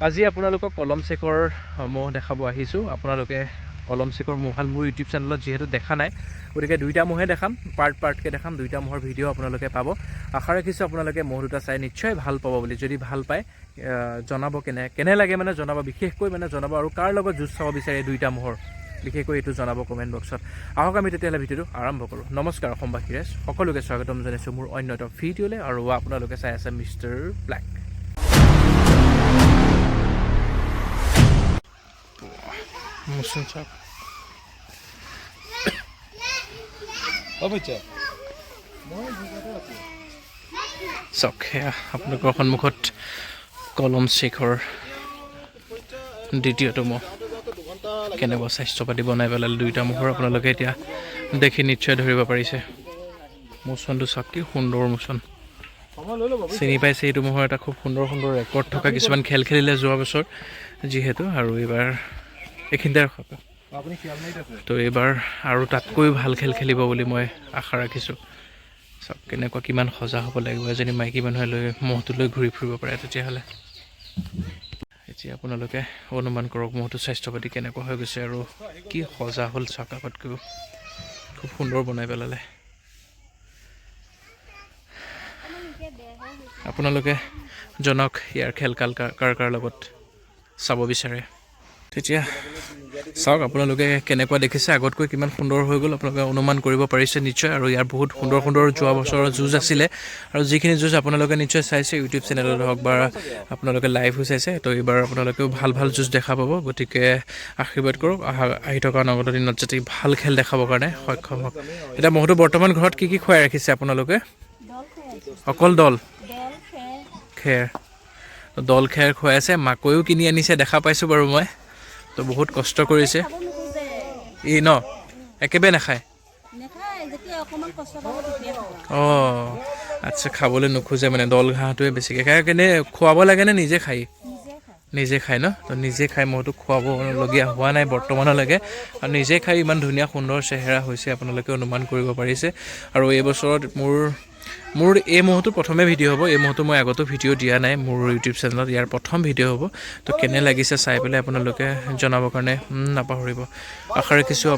আজি আপোনালোকক কলম চেকৰ মহ দেখাব আহিছোঁ। আপোনালোকে কলম চেকৰ মহহাল মোৰ ইউটিউব চেনেলত যিহেতু দেখা নাই, গতিকে দুইটা মহে দেখাম, পাৰ্টকৈ দেখাম। দুইটা মহৰ ভিডিঅ' আপোনালোকে পাব। আশা ৰাখিছোঁ আপোনালোকে মহ দুটা চাই নিশ্চয় ভাল পাব বুলি। যদি ভাল পায় জনাব, কেনে লাগে মানে জনাব, বিশেষকৈ মানে জনাব, আৰু কাৰ লগত যুঁজ চাব বিচাৰে দুইটা মহৰ বিশেষকৈ এইটো জনাব কমেণ্ট বক্সত। আহক আমি তেতিয়াহ'লে ভিডিঅ'টো আৰম্ভ কৰোঁ। নমস্কাৰ অসমবাসী ৰাইজ, সকলোকে স্বাগতম জনাইছোঁ মোৰ অন্য এটা ভিডিঅ'লৈ। আৰু আপোনালোকে চাই আছে মিষ্টাৰ ব্লেক। মুছুন চাওক, চাওক সেয়া আপোনালোকৰ সন্মুখত কলম চেকৰ দ্বিতীয়টো মহ। কেনেকুৱা স্বাস্থ্য পাতি বনাই পেলালে দুইটা মহৰ, আপোনালোকে এতিয়া দেখি নিশ্চয় ধৰিব পাৰিছে। মোচনটো চাওক, কি সুন্দৰ মোচন। চিনি পাইছে এইটো মহৰ এটা খুব সুন্দৰ সুন্দৰ ৰেকৰ্ড থকা কিছুমান খেল খেলিলে যোৱা বছৰ যিহেতু, আৰু এইবাৰ এইখিনিতে ৰাখক। তো এইবাৰ আৰু তাতকৈও ভাল খেল খেলিব বুলি মই আশা ৰাখিছোঁ। চাওক কেনেকুৱা, কিমান সজা হ'ব লাগিব এজনী মাইকী মানুহে লৈ মহটো লৈ ঘূৰি ফুৰিব পাৰে তেতিয়াহ'লে। এতিয়া আপোনালোকে অনুমান কৰক মহটোৰ স্বাস্থ্য পাতি কেনেকুৱা হৈ গৈছে আৰু কি সজা হ'ল। চাওক আগতকৈও খুব সুন্দৰ বনাই পেলালে। আপোনালোকে জনক ইয়াৰ খেল কাৰ লগত চাব বিচাৰে। তেতিয়া চাওক আপোনালোকে কেনেকুৱা দেখিছে, আগতকৈ কিমান সুন্দৰ হৈ গ'ল আপোনালোকে অনুমান কৰিব পাৰিছে নিশ্চয়। আৰু ইয়াৰ বহুত সুন্দৰ সুন্দৰ যোৱা বছৰৰ যুঁজ আছিলে, আৰু যিখিনি যুঁজ আপোনালোকে নিশ্চয় চাইছে ইউটিউব চেনেলত হওক বা আপোনালোকে লাইভ হৈ চাইছে। তো এইবাৰ আপোনালোকেও ভাল ভাল যুঁজ দেখা পাব। গতিকে আশীৰ্বাদ কৰক আহি থকা নগদ দিনত যাতে ভাল খেল দেখাবৰ কাৰণে সক্ষম হওক। এতিয়া মহটো বৰ্তমান ঘৰত কি খুৱাই ৰাখিছে আপোনালোকে? অকল দল খেৰ, দল খেৰ খুৱাই আছে। মাকৈও কিনি আনিছে দেখা পাইছোঁ বাৰু মই। তো বহুত কষ্ট কৰিছে ই ন, একেবাৰে নাখায়। অঁ আচ্ছা, খাবলৈ নোখোজে মানে, দল ঘাঁহটোৱে বেছিকৈ খায়। কেনে খুৱাব লাগেনে নিজে খায়? নিজে খায় ন। তো নিজে খাই, মইতো খুৱাবলগীয়া হোৱা নাই বৰ্তমানলৈকে। আৰু নিজে খাই ইমান ধুনীয়া সুন্দৰ চেহেৰা হৈছে আপোনালোকে অনুমান কৰিব পাৰিছে। আৰু এই বছৰত মোৰ এই মহটো প্ৰথমে ভিডিঅ' হ'ব। এই মহটো মই আগতো ভিডিঅ' দিয়া নাই মোৰ ইউটিউব চেনেলত, ইয়াৰ প্ৰথম ভিডিঅ' হ'ব। তো কেনে লাগিছে চাই পেলাই আপোনালোকে জনাবৰ কাৰণে নাপাহৰিব। আশা ৰাখিছোঁ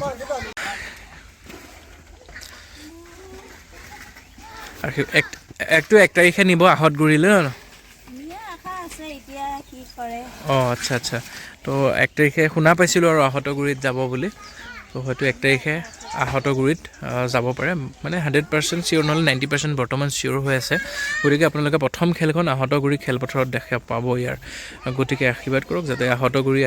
এক তাৰিখে নিব আহঁত গুৰিলৈ ন? অঁ আচ্ছা আচ্ছা। তো 1 তাৰিখে শুনা পাইছিলোঁ আৰু আহঁতৰ গুৰিত যাব বুলি। তো হয়তো 1 তাৰিখে আহঁতৰ গুৰিত যাব পাৰে, মানে 100% চিয়'ৰ নহ'লে 90% বৰ্তমান চিয়'ৰ হৈ আছে। গতিকে আপোনালোকে প্ৰথম খেলখন আহঁতৰ গুৰি খেলপথাৰত দেখা পাব ইয়াৰ। গতিকে আশীৰ্বাদ কৰক যাতে আহঁতৰ গুৰি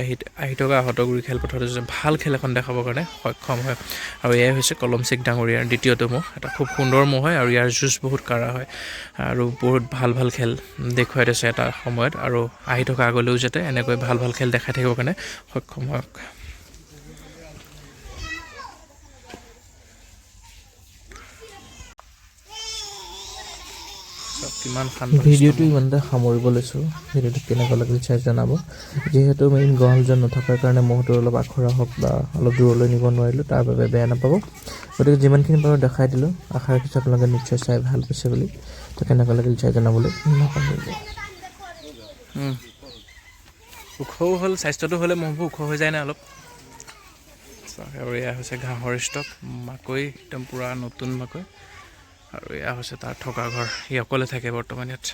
আহি থকা আহঁতৰ গুৰি খেলপথাৰত ভাল খেল এখন দেখাবৰ কাৰণে সক্ষম হয়। আৰু এয়াই হৈছে কলম চেক ডাঙৰীয়াৰ দ্বিতীয়টো মহ। এটা খুব সুন্দৰ মহ হয়, আৰু ইয়াৰ যুঁজ বহুত কাঢ়া হয়, আৰু বহুত ভাল ভাল খেল দেখুৱাই দিছে এটা সময়ত। আৰু আহি থকা আগলৈও যাতে এনেকৈ ভাল ভাল খেল দেখাই থাকিবৰ কাৰণে সক্ষম হওক। ভিডিঅ'টো ইমানতে সামৰিব লৈছোঁ। ভিডিঅ'টো কেনেকুৱা লাগিল চাই জনাব। যিহেতু মেইন গঁৰালজন নথকাৰ কাৰণে মহটো অলপ আখৰা হওক বা অলপ দূৰলৈ নিব নোৱাৰিলোঁ, তাৰ বাবে বেয়া নাপাব। গতিকে যিমানখিনি পাৰোঁ দেখাই দিলোঁ। আশা ৰাখিছোঁ আপোনালোকে নিশ্চয় চাই ভাল পাইছে বুলি। তো কেনেকুৱা লাগিল চাই জনাবলৈ নাপাহৰিব। ওখও হ'ল, স্বাস্থ্যটো হ'লে মহবোৰ ওখ হৈ যায় নাই অলপ। আৰু এয়া হৈছে ঘাঁহৰ ষ্টক, মাকৈ একদম পূৰা নতুন মাকৈ। আৰু এয়া হৈছে তাৰ থকা ঘৰ, ই অকলে থাকে বৰ্তমান ইয়াত।